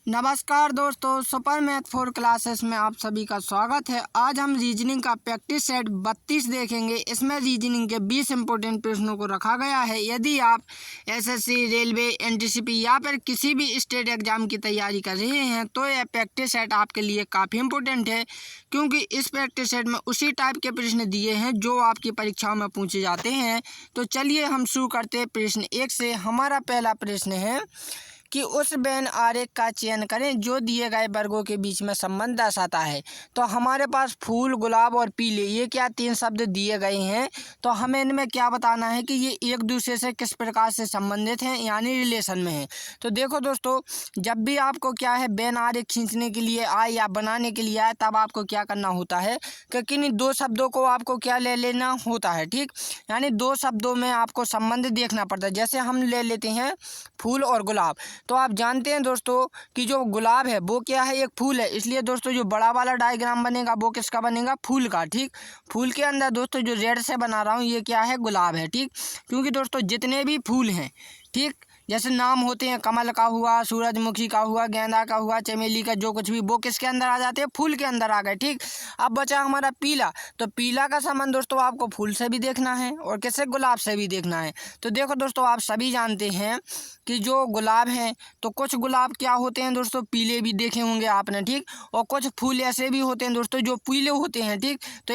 नमस्कार दोस्तों, super math 4 classes में आप सभी का स्वागत है। आज हम रीजनिंग का प्रैक्टिस सेट 32 देखेंगे। इसमें रीजनिंग के 20 इंपॉर्टेंट प्रश्नों को रखा गया है। यदि आप एसएससी, रेलवे, एनटीसीपी या फिर किसी भी स्टेट एग्जाम की तैयारी कर रहे हैं तो यह प्रैक्टिस सेट आपके लिए काफ़ी इंपॉर्टेंट है, क्योंकि इस प्रैक्टिस सेट में उसी टाइप के प्रश्न दिए हैं जो आपकी परीक्षाओं में पूछे जाते हैं। तो चलिए हम शुरू करते हैं प्रश्न 1 से। हमारा पहला प्रश्न है कि उस वेन आरेख का चयन करें जो दिए गए वर्गों के बीच में संबंध दर्शाता है। तो हमारे पास फूल, गुलाब और पीले, ये क्या 3 शब्द दिए गए हैं। तो हमें इनमें क्या बताना है कि ये एक दूसरे से किस प्रकार से संबंधित हैं, यानी रिलेशन में है। तो देखो दोस्तों, जब भी आपको क्या है वेन आरेख खींचने के लिए आए या बनाने के लिए आए, तब आपको क्या करना होता है कि किन्हीं 2 शब्दों को आपको क्या ले लेना होता है, ठीक। यानी 2 शब्दों में आपको संबंध देखना पड़ता है। जैसे हम ले लेते हैं फूल और गुलाब। तो आप जानते हैं दोस्तों कि जो गुलाब है वो क्या है, एक फूल है। इसलिए दोस्तों जो बड़ा वाला डायग्राम बनेगा वो किसका बनेगा, फूल का, ठीक। फूल के अंदर दोस्तों जो रेड से बना रहा हूँ ये क्या है, गुलाब है, ठीक। क्योंकि दोस्तों जितने भी फूल हैं, ठीक, जैसे नाम होते हैं, कमल का हुआ, सूरजमुखी का हुआ, गेंदा का हुआ, चमेली का, जो कुछ भी, वो किसके अंदर आ जाते हैं, फूल के अंदर आ गए, ठीक। अब बचा हमारा पीला। तो पीला का संबंध दोस्तों आपको फूल से भी देखना है और किससे, गुलाब से भी देखना है। तो देखो दोस्तों, आप सभी जानते हैं कि जो गुलाब हैं तो कुछ गुलाब क्या होते हैं दोस्तों, पीले भी देखे होंगे आपने, ठीक। और कुछ फूल ऐसे भी होते हैं दोस्तों जो पीले होते हैं, ठीक। तो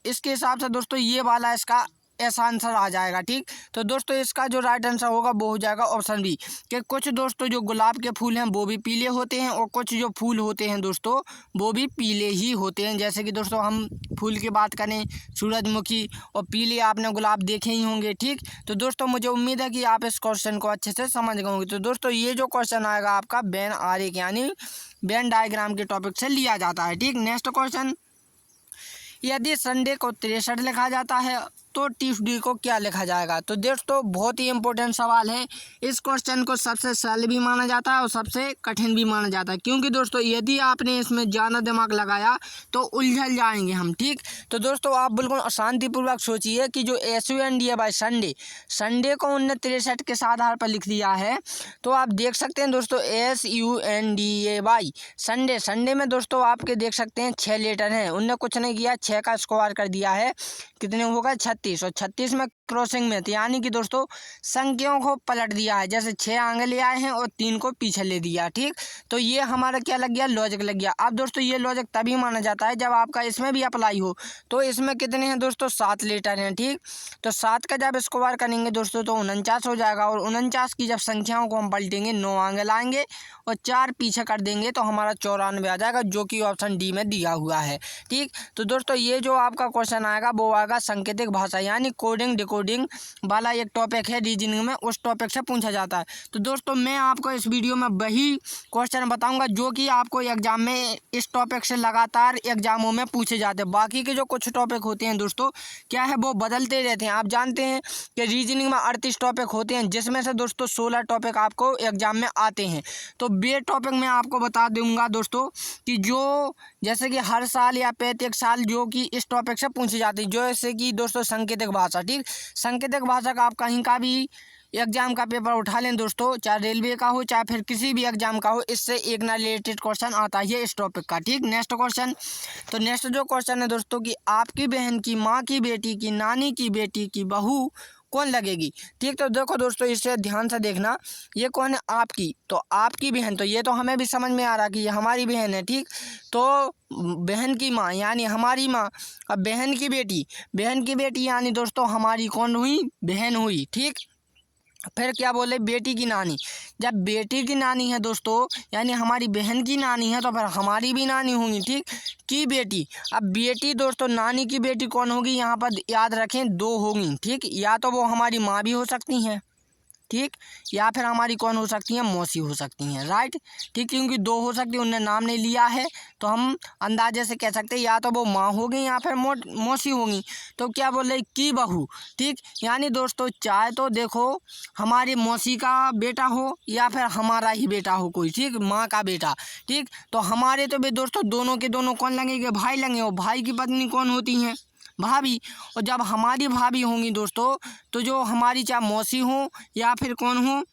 इसके हिसाब से दोस्तों ये वाला इसका ऐसा आंसर आ जाएगा, ठीक। तो दोस्तों इसका जो राइट आंसर होगा वो हो जाएगा ऑप्शन बी, कि कुछ दोस्तों जो गुलाब के फूल हैं वो भी पीले होते हैं और कुछ जो फूल होते हैं दोस्तों वो भी पीले ही होते हैं। जैसे कि दोस्तों हम फूल की बात करें, सूरजमुखी, और पीले आपने गुलाब देखे ही होंगे, ठीक। तो दोस्तों मुझे उम्मीद है कि आप इस क्वेश्चन को अच्छे से समझ गए होंगे। तो दोस्तों ये जो क्वेश्चन आएगा आपका वेन आरेख यानी वेन डायग्राम के टॉपिक से लिया जाता है, ठीक। नेक्स्ट क्वेश्चन, यदि संडे को 63 लिखा जाता है तो ट्यूसडे को क्या लिखा जाएगा। तो दोस्तों बहुत ही इंपॉर्टेंट सवाल है। इस क्वेश्चन को सबसे सरल भी माना जाता है और सबसे कठिन भी माना जाता है, क्योंकि दोस्तों यदि आपने इसमें ज़्यादा दिमाग लगाया तो उलझल जाएंगे हम, ठीक। तो दोस्तों आप बिल्कुल शांतिपूर्वक सोचिए कि जो SUNDA बाय संडे को उन्होंने 63 के आधार पर लिख दिया है। तो आप देख सकते हैं दोस्तों SUNDA बाई संडे में दोस्तों आपके देख सकते हैं 6 लेटर हैं। उनने कुछ नहीं किया, 6 का स्क्वायर कर दिया है, कितने होगा 36, और 36 में क्रॉसिंग में, यानी कि दोस्तों संख्याओं को पलट दिया है। जैसे 6 आगे ले आए हैं और 3 को पीछे ले दिया, ठीक। तो ये हमारा क्या लग गया, लॉजिक लग गया। अब दोस्तों ये लॉजिक तभी माना जाता है जब आपका इसमें भी अप्लाई हो। तो इसमें कितने हैं दोस्तों, 7 लेटर हैं, ठीक। तो 7 का जब स्क्वायर करेंगे दोस्तों तो 49 हो जाएगा, और 49 की जब संख्याओं को हम पलटेंगे, 9 आगे लाएंगे और 4 पीछे कर देंगे तो हमारा 94 आ जाएगा, जो कि ऑप्शन डी में दिया हुआ है, ठीक। तो दोस्तों ये जो आपका क्वेश्चन आएगा वो आएगा सांकेतिक भाषा यानी कोडिंग डिकोडिंग वाला एक टॉपिक है रीजनिंग में, उस टॉपिक से पूछा जाता है। तो दोस्तों मैं आपको इस वीडियो में वही क्वेश्चन बताऊंगा जो कि आपको एग्जाम में इस टॉपिक से लगातार एग्जामों में पूछे जाते हैं। बाकी के जो कुछ टॉपिक होते हैं दोस्तों क्या है, वो बदलते रहते हैं। आप जानते हैं कि रीजनिंग में 38 टॉपिक होते हैं, जिसमें से दोस्तों 16 टॉपिक आपको एग्जाम में आते हैं। तो बे टॉपिक मैं आपको बता दूंगा दोस्तों कि जो जैसे कि हर साल या प्रत्येक साल जो कि इस टॉपिक से पूछे जाते हैं, जैसे कि दोस्तों सांकेतिक भाषा, ठीक। सांकेतिक भाषा का आप कहीं का भी एग्जाम का पेपर उठा लें दोस्तों, चाहे रेलवे का हो चाहे फिर किसी भी एग्जाम का हो, इससे एक ना रिलेटेड क्वेश्चन आता है इस टॉपिक का, ठीक। नेक्स्ट क्वेश्चन, तो नेक्स्ट जो क्वेश्चन है दोस्तों कि आपकी बहन की माँ की बेटी की नानी की बेटी की बहू कौन लगेगी, ठीक। तो देखो दोस्तों इसे ध्यान से देखना, ये कौन है, आपकी, तो आपकी बहन, तो ये तो हमें भी समझ में आ रहा कि ये हमारी बहन है, ठीक। तो बहन की माँ यानी हमारी माँ। अब बहन की बेटी यानी दोस्तों हमारी कौन हुई, बहन हुई, ठीक। फिर क्या बोले, बेटी की नानी। जब बेटी की नानी है दोस्तों यानी हमारी बहन की नानी है, तो फिर हमारी भी नानी होंगी, ठीक। की बेटी, अब बेटी दोस्तों नानी की बेटी कौन होगी, यहाँ पर याद रखें 2 होंगी, ठीक। या तो वो हमारी माँ भी हो सकती हैं, ठीक, या फिर हमारी कौन हो सकती हैं, मौसी हो सकती हैं, राइट, ठीक। क्योंकि 2 हो सकती है, उनने नाम नहीं लिया है तो हम अंदाजे से कह सकते हैं या तो वो माँ होगी या फिर मौसी होंगी। तो क्या बोल रहे, की बहू, ठीक। यानी दोस्तों चाहे तो देखो हमारी मौसी का बेटा हो या फिर हमारा ही बेटा हो कोई, ठीक, माँ का बेटा, ठीक। तो हमारे तो भी दोस्तों दोनों के दोनों कौन लगेंगे, भाई लगेंगे, और भाई की पत्नी कौन होती हैं, भाभी। और जब हमारी भाभी होंगी दोस्तों तो जो हमारी चाहे मौसी हो या फिर कौन हो,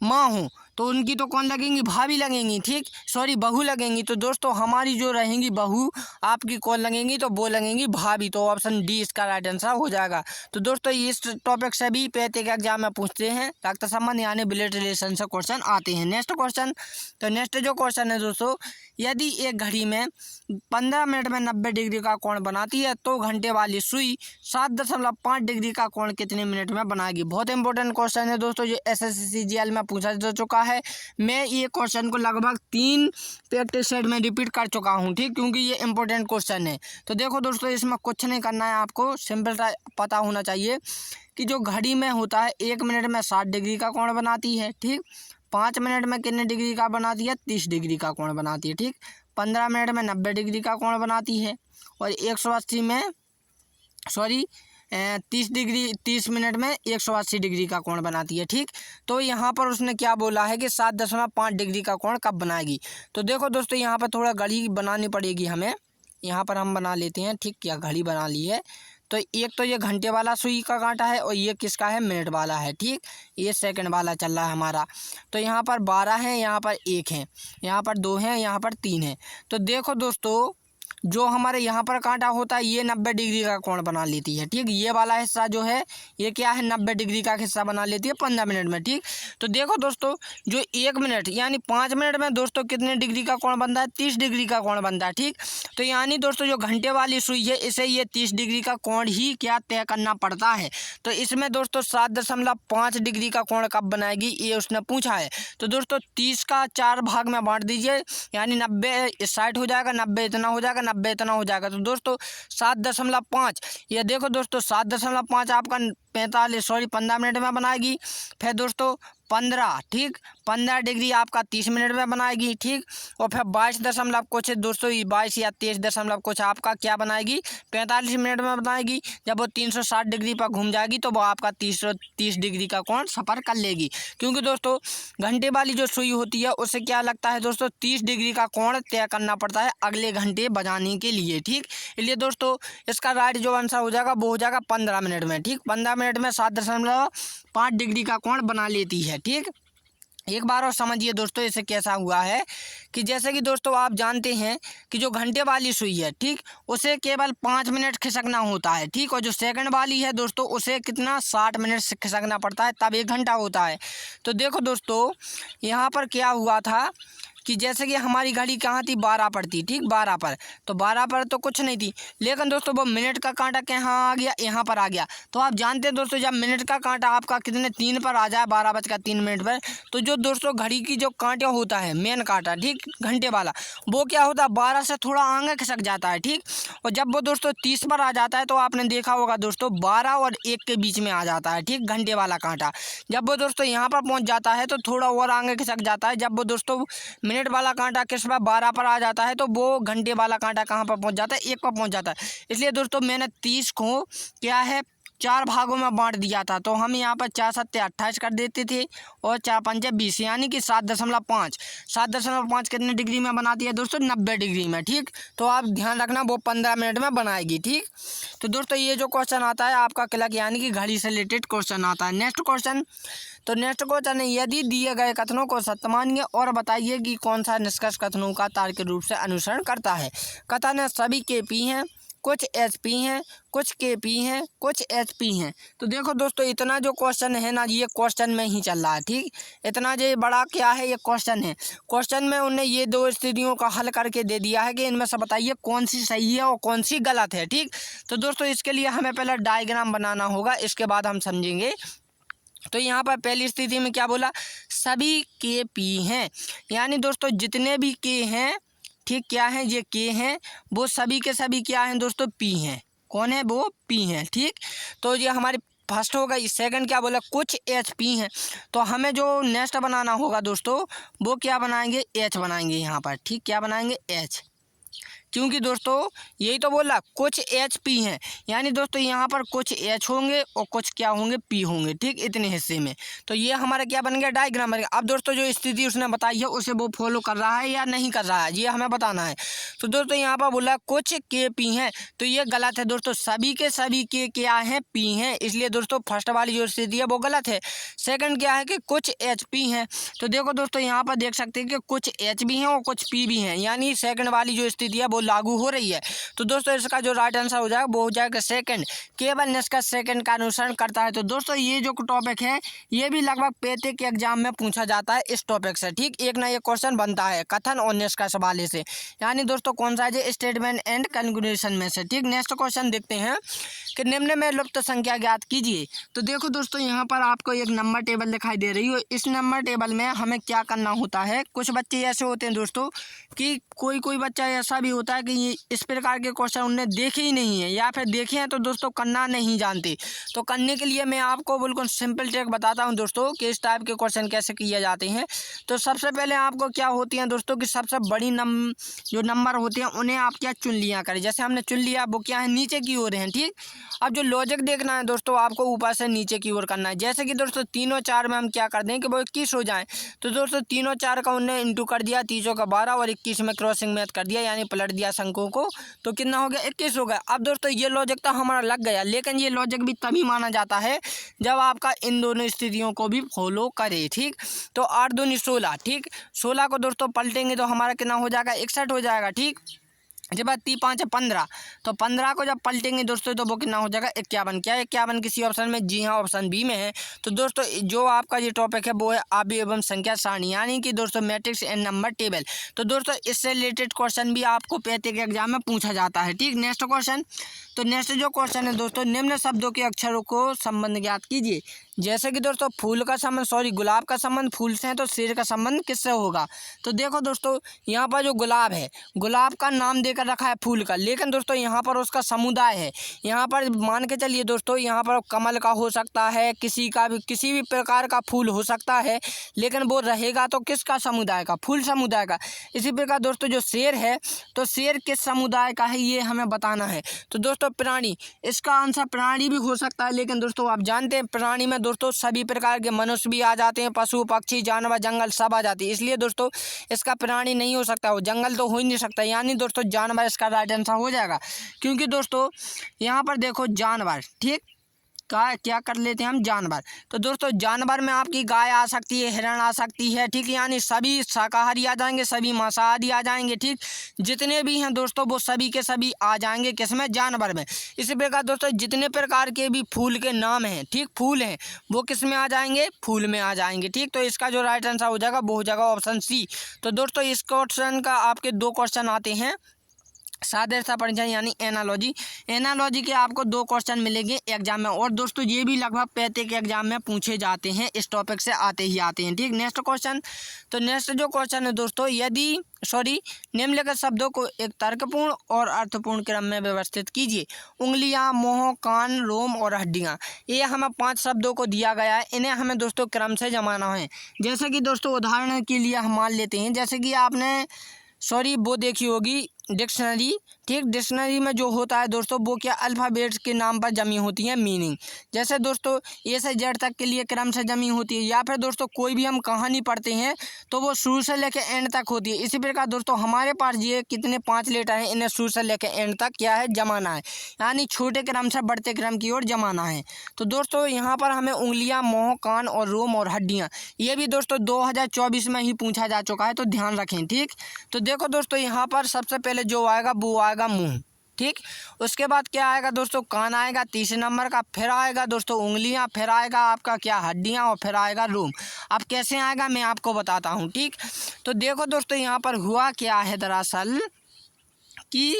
माँ हो, तो उनकी तो कौन लगेंगी, भाभी लगेंगी, ठीक, सॉरी बहू लगेंगी। तो दोस्तों हमारी जो रहेंगी बहू, आपकी कौन लगेंगी, तो वो लगेंगी भाभी। तो ऑप्शन डी इसका राइट आंसर हो जाएगा। तो दोस्तों इस टॉपिक से भी पैते के एग्जाम में पूछते हैं, रक्त संबंध यानी ब्लड रिलेशन से क्वेश्चन आते हैं। नेक्स्ट क्वेश्चन, तो नेक्स्ट जो क्वेश्चन है दोस्तों, यदि एक घड़ी में 15 मिनट में 90 डिग्री का कोण बनाती है तो घंटे वाली सुई 7.5 डिग्री का कोण कितने मिनट में बनाएगी। बहुत इंपॉर्टेंट क्वेश्चन है दोस्तों, ये SSC-CGL में पूछा जा चुका है। मैं ये क्वेश्चन को लगभग 3 प्रैक्टिस सेट में रिपीट कर चुका हूँ, ठीक, क्योंकि ये इंपॉर्टेंट क्वेश्चन है। तो देखो दोस्तों इसमें कुछ नहीं करना है, आपको सिंपल पता होना चाहिए कि जो घड़ी में होता है 1 मिनट में 60 डिग्री का कोण बनाती है, ठीक, 5 मिनट में कितने डिग्री का बनाती है, 30 डिग्री का कोण बनाती है, ठीक, 15 मिनट में 90 डिग्री का कोण बनाती है, और 180 में 30 मिनट में 180 डिग्री का कोण बनाती है, ठीक। तो यहाँ पर उसने क्या बोला है कि 7.5 डिग्री का कोण कब बनाएगी। तो देखो दोस्तों यहाँ पर थोड़ा घड़ी बनानी पड़ेगी हमें, यहाँ पर हम बना लेते हैं, ठीक, क्या घड़ी बना ली है। तो एक तो ये घंटे वाला सुई का कांटा है और ये किसका है, मिनट वाला है, ठीक, ये सेकंड वाला चल रहा है हमारा। तो यहाँ पर 12 है, यहाँ पर 1 है, यहाँ पर 2 है, यहाँ पर 3 है। तो देखो दोस्तों जो हमारे यहाँ पर कांटा होता है ये 90 डिग्री का कोण बना लेती है, ठीक, ये वाला हिस्सा जो है ये क्या है, 90 डिग्री का हिस्सा बना लेती है 15 मिनट में, ठीक। तो देखो दोस्तों जो 1 मिनट यानी 5 मिनट में दोस्तों कितने डिग्री का कोण बनता है, 30 डिग्री का कोण बनता है, ठीक। तो यानी दोस्तों जो घंटे वाली सुई है इसे ये 30 डिग्री का कोण ही क्या तय करना पड़ता है। तो इसमें दोस्तों 7.5 डिग्री का कोण कब बनाएगी ये उसने पूछा है। तो दोस्तों 30 का 4 भाग में बांट दीजिए, यानी 90 60 हो जाएगा, 90 इतना हो जाएगा, 90 इतना हो जाएगा। तो दोस्तों 7.5, ये देखो दोस्तों 7.5 आपका 15 मिनट में बनाएगी। फिर दोस्तों 15, ठीक, 15 डिग्री आपका 30 मिनट में बनाएगी, ठीक। और फिर 22 दशमलव कुछ दोस्तों 22 या 23 दशमलव कुछ आपका क्या बनाएगी, 45 मिनट में बनाएगी। जब वो 360 डिग्री पर घूम जाएगी तो वो आपका 30 डिग्री का कोण सफ़र कर लेगी, क्योंकि दोस्तों घंटे वाली जो सुई होती है उससे क्या लगता है दोस्तों 30 डिग्री का कोण तय करना पड़ता है अगले घंटे बजाने के लिए, ठीक। इसलिए दोस्तों इसका राइट जो आंसर हो जाएगा वो हो जाएगा 15 मिनट में, ठीक, 15 मिनट में 7.5 डिग्री का कोण बना लेती है, ठीक। एक बार और समझिए दोस्तों इसे कैसा हुआ है कि जैसे कि दोस्तों आप जानते हैं कि जो घंटे वाली सुई है, ठीक, उसे केवल 5 मिनट खिसकना होता है, ठीक, और जो सेकंड वाली है दोस्तों उसे कितना 60 मिनट से खिसकना पड़ता है, तब 1 घंटा होता है। तो देखो दोस्तों यहाँ पर क्या हुआ था कि जैसे कि हमारी घड़ी कहाँ थी, 12 पर थी, ठीक, 12 पर। तो 12 पर तो कुछ नहीं थी, लेकिन दोस्तों वो मिनट का कांटा कहाँ आ गया, यहाँ पर आ गया। तो आप जानते हैं दोस्तों जब मिनट का कांटा आपका कितने 3 पर आ जाए, 12:03 पर, तो जो दोस्तों घड़ी की जो कांटा होता है मेन कांटा, ठीक, घंटे वाला, वो क्या होता है 12 से थोड़ा आगे खिसक जाता है, ठीक। और जब वो दोस्तों 30 पर आ जाता है तो आपने देखा होगा दोस्तों 12 और 1 के बीच में आ जाता है, ठीक, घंटे वाला कांटा। जब वो दोस्तों यहाँ पर पहुँच जाता है तो थोड़ा और आगे खिसक जाता है। जब वो दोस्तों मिनट वाला कांटा किस पर 12 पर आ जाता है तो वो घंटे वाला कांटा कहाँ पर पहुंच जाता है, 1 पर पहुंच जाता है। इसलिए दोस्तों मैंने 30 को क्या है 4 भागों में बांट दिया था। तो हम यहाँ पर 4 7 28 कर देते थे और 4 5 20, यानी कि 7.5 कितने डिग्री में बनाती है दोस्तों, 90 डिग्री में, ठीक। तो आप ध्यान रखना वो 15 मिनट में बनाएगी, ठीक। तो दोस्तों ये जो क्वेश्चन आता है आपका क्लर्क यानी कि घड़ी से रिलेटेड क्वेश्चन आता है। नेक्स्ट क्वेश्चन, तो नेक्स्ट क्वेश्चन है यदि दिए गए कथनों को सत्य मानिए और बताइए कि कौन सा निष्कर्ष कथनों का तार्किक रूप से अनुसरण करता है। कथन है सभी KP हैं, कुछ HP हैं, कुछ KP हैं, कुछ HP हैं। तो देखो दोस्तों इतना जो क्वेश्चन है ना ये क्वेश्चन में ही चल रहा है, ठीक। इतना जो बड़ा क्या है ये क्वेश्चन है। क्वेश्चन में उन्हें ये 2 स्थितियों का हल करके दे दिया है कि इनमें से बताइए कौन सी सही है और कौन सी गलत है, ठीक। तो दोस्तों इसके लिए हमें पहले डायग्राम बनाना होगा, इसके बाद हम समझेंगे। तो यहाँ पर पहली स्थिति में क्या बोला, सभी KP हैं, यानी दोस्तों जितने भी K हैं, ठीक, क्या हैं ये K हैं, वो सभी के सभी क्या हैं दोस्तों P हैं। कौन है वो, P हैं, ठीक। तो ये हमारी फर्स्ट होगा। सेकंड क्या बोला, कुछ HP हैं। तो हमें जो नेक्स्ट बनाना होगा दोस्तों वो क्या बनाएंगे, H बनाएंगे यहाँ पर, ठीक, क्या बनाएंगे, H, क्योंकि दोस्तों यही तो बोला कुछ एच पी हैं, यानी दोस्तों यहाँ पर कुछ एच होंगे और कुछ क्या होंगे, पी होंगे, ठीक, इतने हिस्से में। तो ये हमारा क्या बन गया, डायग्राम बन गया। अब दोस्तों जो स्थिति उसने बताई है उसे वो फॉलो कर रहा है या नहीं कर रहा है, ये हमें बताना है। तो दोस्तों यहाँ पर बोला कुछ के पी हैं, तो ये गलत है दोस्तों, सभी के सभी के क्या हैं, पी हैं, इसलिए दोस्तों फर्स्ट वाली जो स्थिति है वो गलत है। सेकंड क्या है कि कुछ एच पी हैं, तो देखो दोस्तों यहाँ पर देख सकते हैं कि कुछ एच भी हैं और कुछ पी भी हैं, यानी सेकंड वाली जो स्थिति है वो लागू हो रही है। तो दोस्तों इसका जो राइट आंसर हो जाएगा वो हो जाएगा सेकंड, केवल निष्कर्ष सेकंड का अनुसरण करता है। तो दोस्तों ये जो टॉपिक है ये भी लगभग पेटे के एग्जाम में पूछा जाता है इस टॉपिक से, ठीक, एक ना एक क्वेश्चन बनता है कथन और निष्कर्ष वाले से, यानी दोस्तों कौन सा है, स्टेटमेंट एंड कंक्लूजन में से, ठीक। नेक्स्ट क्वेश्चन देखते हैं कि निम्न में लुप्त संख्या ज्ञात कीजिए। तो देखो दोस्तों यहाँ पर आपको एक नंबर टेबल दिखाई दे रही है, इस नंबर टेबल में हमें क्या करना होता है, कुछ बच्चे ऐसे होते हैं दोस्तों कि कोई बच्चा ऐसा भी होता है कि ये इस प्रकार के क्वेश्चन उन्हें देखे ही नहीं है या फिर देखे हैं तो दोस्तों करना नहीं जानते। तो करने के लिए मैं आपको बिल्कुल सिंपल ट्रिक बताता हूं दोस्तों कि इस टाइप के क्वेश्चन कैसे किए जाते हैं। तो सबसे पहले आपको क्या होती हैं दोस्तों कि सबसे बड़ी जो नंबर होते हैं उन्हें आप क्या चुन लिया करें, जैसे हमने चुन लिया वो क्या है, नीचे की ओर हैं, ठीक। अब जो लॉजिक देखना है दोस्तों आपको ऊपर से नीचे की ओर करना है, जैसे कि दोस्तों 3 और 4 में हम क्या कर दें कि वो 21 हो जाए। तो दोस्तों 3 और 4 का उन्हें इंटू कर दिया, 3 का 12 और 21 में क्रॉसिंग मैथ कर दिया, यानी पलट दिया शंकों को, तो कितना हो गया, 21 हो गया। अब दोस्तों ये लॉजिक तो हमारा लग गया, लेकिन ये लॉजिक भी तभी माना जाता है जब आपका इन दोनों स्थितियों को भी फॉलो करे, ठीक। तो 8 दूनी 16, ठीक, 16 को दोस्तों पलटेंगे तो हमारा कितना हो जाएगा, 61 हो जाएगा, ठीक। जब बात 3 5 15, तो 15 को जब पलटेंगे दोस्तों तो वो कितना हो जाएगा, 51। क्या 51 किसी ऑप्शन में, जी हाँ ऑप्शन बी में है। तो दोस्तों जो आपका ये टॉपिक है वो है आव्यूह एवं संख्या सारणी, यानी कि दोस्तों मैट्रिक्स एंड नंबर टेबल। तो दोस्तों इससे रिलेटेड क्वेश्चन भी आपको पेटे के एग्जाम में पूछा जाता है, ठीक। नेक्स्ट क्वेश्चन, तो नेक्स्ट जो क्वेश्चन है दोस्तों, निम्न शब्दों के अक्षरों को संबंध ज्ञात कीजिए। जैसे कि दोस्तों फूल का संबंध गुलाब का संबंध फूल से है, तो शेर का संबंध किससे होगा। तो देखो दोस्तों यहाँ पर जो गुलाब है, गुलाब का नाम देकर रखा है फूल का, लेकिन दोस्तों यहाँ पर उसका समुदाय है, यहाँ पर मान के चलिए दोस्तों यहाँ पर कमल का हो सकता है, किसी भी प्रकार का फूल हो सकता है, लेकिन वो रहेगा तो किसका समुदाय का, फूल समुदाय का। इसी प्रकार दोस्तों जो शेर है, तो शेर किस समुदाय का है ये हमें बताना है। तो दोस्तों प्राणी, इसका आंसर प्राणी भी हो सकता है, लेकिन दोस्तों आप जानते हैं प्राणी में दोस्तों सभी प्रकार के मनुष्य भी आ जाते हैं, पशु पक्षी जानवर जंगल सब आ जाती है, इसलिए दोस्तों इसका प्राणी नहीं हो सकता, वो जंगल तो हो ही नहीं सकता, यानी दोस्तों जानवर इसका राइट आंसर हो जाएगा। क्योंकि दोस्तों यहाँ पर देखो जानवर, ठीक, क्या कर लेते हैं हम, जानवर। तो दोस्तों जानवर में आपकी गाय आ सकती है, हिरण आ सकती है, ठीक, यानी सभी शाकाहारी आ जाएंगे, सभी मांसाहारी आ जाएंगे, ठीक, जितने भी हैं दोस्तों वो सभी के सभी आ जाएंगे किसमें, जानवर में। इसी प्रकार दोस्तों जितने प्रकार के भी फूल के नाम हैं, ठीक, फूल हैं, वो किस में आ जाएंगे, फूल में आ जाएंगे, ठीक। तो इसका जो राइट आंसर हो जाएगा वो हो जाएगा ऑप्शन सी। तो दोस्तों इस क्वेश्चन का आपके 2 क्वेश्चन आते हैं, सादृश्य परिचय यानी एनालॉजी। एनालॉजी के आपको 2 क्वेश्चन मिलेंगे एग्जाम में, और दोस्तों ये भी लगभग पेटे के एग्जाम में पूछे जाते हैं, इस टॉपिक से आते ही आते हैं, ठीक। नेक्स्ट क्वेश्चन, तो नेक्स्ट जो क्वेश्चन है दोस्तों, निम्नलिखित शब्दों को एक तर्कपूर्ण और अर्थपूर्ण क्रम में व्यवस्थित कीजिए। उंगलियां, मुंह, कान, रोम और हड्डियां, ये हमें 5 शब्दों को दिया गया है, इन्हें हमें दोस्तों क्रम से जमाना है। जैसे कि दोस्तों उदाहरण के लिए हम मान लेते हैं, जैसे कि आपने वो देखी होगी डिक्शनरी, ठीक, डिक्शनरी में जो होता है दोस्तों वो क्या अल्फ़ाबेट्स के नाम पर जमी होती हैं मीनिंग, जैसे दोस्तों ए से जेड तक के लिए क्रम से जमी होती है, या फिर दोस्तों कोई भी हम कहानी पढ़ते हैं तो वो शुरू से लेकर एंड तक होती है। इसी प्रकार दोस्तों हमारे पास ये कितने 5 लेटर हैं, इन्हें शुरू से लेकर एंड तक क्या है, जमाना है, यानी छोटे क्रम से बढ़ते क्रम की ओर जमाना है। तो दोस्तों यहाँ पर हमें उंगलियाँ, मुँह, कान और रोम और हड्डियाँ, ये भी दोस्तों 2024 में ही पूछा जा चुका है, तो ध्यान रखें, ठीक। तो देखो दोस्तों यहाँ पर सबसे पहले जो आएगा वो आएगा मुंह, ठीक, उसके बाद क्या आएगा दोस्तों, कान आएगा 30 नंबर का, फिर आएगा दोस्तों उंगलियां, फिर आएगा आपका क्या, हड्डियां, और फिर आएगा रोम। अब कैसे आएगा मैं आपको बताता हूं, ठीक। तो देखो दोस्तों यहाँ पर हुआ क्या है दरअसल कि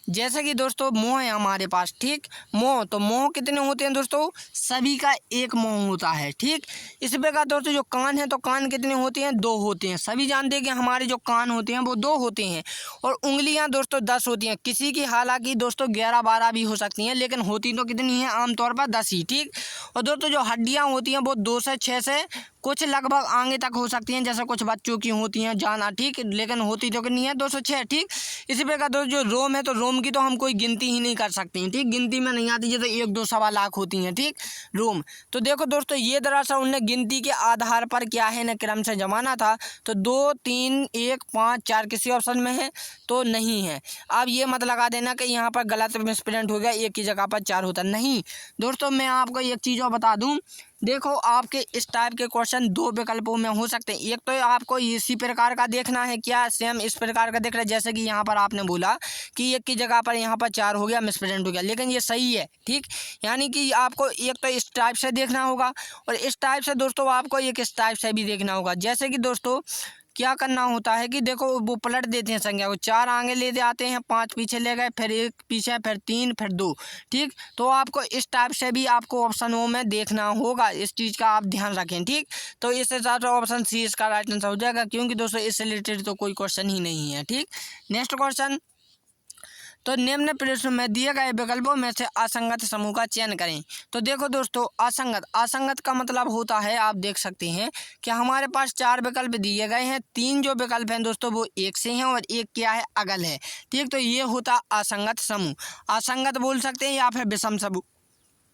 जैसे कि दोस्तों मुँह है हमारे पास, ठीक, मुँह, तो मुँह कितने होते हैं दोस्तों, सभी का एक मुँह होता है, ठीक। इसी प्रकार दोस्तों जो कान है, तो कान कितने होते हैं, 2 होते हैं, सभी जानते हैं कि हमारे जो कान होते हैं वो 2 होते हैं। और उंगलियां दोस्तों 10 होती हैं, किसी की हालांकि दोस्तों 11-12 भी हो सकती हैं, लेकिन होती तो कितनी हैं, आमतौर पर 10 ही, ठीक। और दोस्तों जो हड्डियाँ होती हैं वो 2 से 6 से कुछ लगभग आगे तक हो सकती हैं, जैसे कुछ बच्चों की होती हैं जाना, ठीक, लेकिन होती तो नहीं है 206, ठीक। इसी प्रकार दोस्तों जो रोम है, तो रोम की तो हम कोई गिनती ही नहीं कर सकते हैं, ठीक, गिनती में नहीं आती, जैसे 1, 2, सवा लाख होती हैं, ठीक, रोम। तो देखो दोस्तों ये दरअसल उनने गिनती के आधार पर क्या है ना क्रम से जमाना था, तो 2, 3, 1, 5, 4 किसी ऑप्शन में है तो नहीं है। अब ये मत लगा देना कि यहाँ पर गलत मिसप्रिंट हो गया, एक की जगह पर 4 होता नहीं। दोस्तों मैं आपको एक चीज़ और बता दूं, देखो आपके इस टाइप के क्वेश्चन 2 विकल्पों में हो सकते हैं। एक तो आपको इसी प्रकार का देखना है, क्या सेम इस प्रकार का देख रहे हैं, जैसे कि यहाँ पर आपने बोला कि एक की जगह पर यहाँ पर 4 हो गया, मिसप्रिंट हो गया, लेकिन ये सही है, ठीक। यानी कि आपको एक तो इस टाइप से देखना होगा और इस टाइप से दोस्तों आपको एक इस टाइप से भी देखना होगा। जैसे कि दोस्तों क्या करना होता है कि देखो वो पलट देते हैं संख्या को, 4 आगे ले आते हैं, 5 पीछे ले गए, फिर 1 पीछे, फिर 3, फिर 2, ठीक। तो आपको इस टाइप से भी आपको ऑप्शनों में देखना होगा, इस चीज़ का आप ध्यान रखें, ठीक। तो इस हिसाब से ऑप्शन सी इसका राइट आंसर हो जाएगा, क्योंकि दोस्तों इससे रिलेटेड तो कोई क्वेश्चन ही नहीं है, ठीक। नेक्स्ट क्वेश्चन, तो निम्न प्रश्न में दिए गए विकल्पों में से असंगत समूह का चयन करें। तो देखो दोस्तों असंगत का मतलब होता है, आप देख सकते हैं कि हमारे पास 4 विकल्प दिए गए हैं, 3 जो विकल्प हैं दोस्तों वो एक से हैं और एक क्या है अगल है, ठीक। तो ये होता असंगत समूह, असंगत बोल सकते हैं या फिर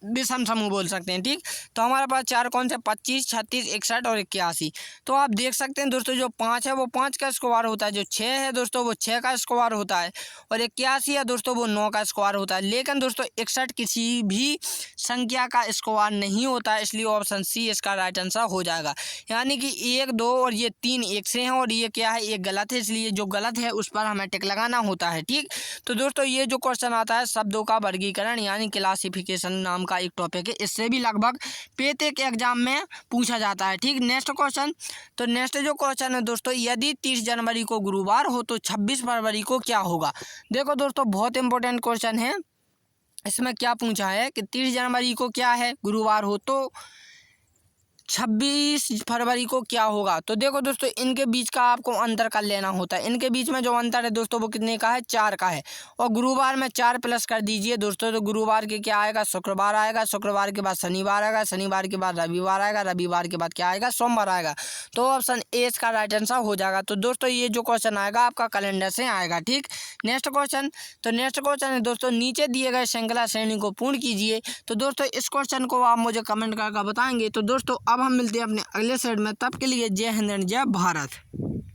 विषम समूह बोल सकते हैं, ठीक। तो हमारे पास 4 कौन से 25, 36, 61 और 81। तो आप देख सकते हैं दोस्तों जो 5 है वो 5 का स्क्वायर होता है, जो 6 है दोस्तों वो 6 का स्क्वायर होता है और 81 है दोस्तों वो 9 का स्क्वायर होता है। लेकिन दोस्तों 61 किसी भी संख्या का स्क्वायर नहीं होता है, इसलिए ऑप्शन सी इसका राइट आंसर हो जाएगा। यानी कि 1, 2 और ये 3 एक से हैं और ये क्या है एक गलत है, इसलिए जो गलत है उस पर हमें टिक लगाना होता है, ठीक। तो दोस्तों ये जो क्वेश्चन आता है शब्दों का वर्गीकरण यानी क्लासिफिकेशन नाम का एक टॉपिक है, इससे भी लगभग पेटेक एग्जाम में पूछा जाता है, ठीक। नेक्स्ट क्वेश्चन, तो नेक्स्ट जो क्वेश्चन है दोस्तों, यदि 30 जनवरी को गुरुवार हो तो 26 फरवरी को क्या होगा। देखो दोस्तों बहुत इंपॉर्टेंट क्वेश्चन है, इसमें क्या पूछा है कि 30 जनवरी को क्या है गुरुवार हो तो 26 फरवरी को क्या होगा। तो देखो दोस्तों इनके बीच का आपको अंतर कर लेना होता है, इनके बीच में जो अंतर है दोस्तों वो कितने का है 4 का है और गुरुवार में 4 प्लस कर दीजिए दोस्तों, तो गुरुवार के क्या आएगा शुक्रवार आएगा, शुक्रवार के बाद शनिवार आएगा, शनिवार के बाद रविवार आएगा, रविवार के बाद क्या आएगा सोमवार आएगा। तो ऑप्शन ए इसका राइट आंसर हो जाएगा। तो दोस्तों ये जो क्वेश्चन आएगा आपका कैलेंडर से आएगा, ठीक। नेक्स्ट क्वेश्चन, तो नेक्स्ट क्वेश्चन है दोस्तों नीचे दिए गए श्रृंखला श्रेणी को पूर्ण कीजिए। तो दोस्तों इस क्वेश्चन को आप मुझे कमेंट करके बताएंगे। तो दोस्तों अब हम मिलते हैं अपने अगले सेट में, तब के लिए जय हिंद, जय भारत।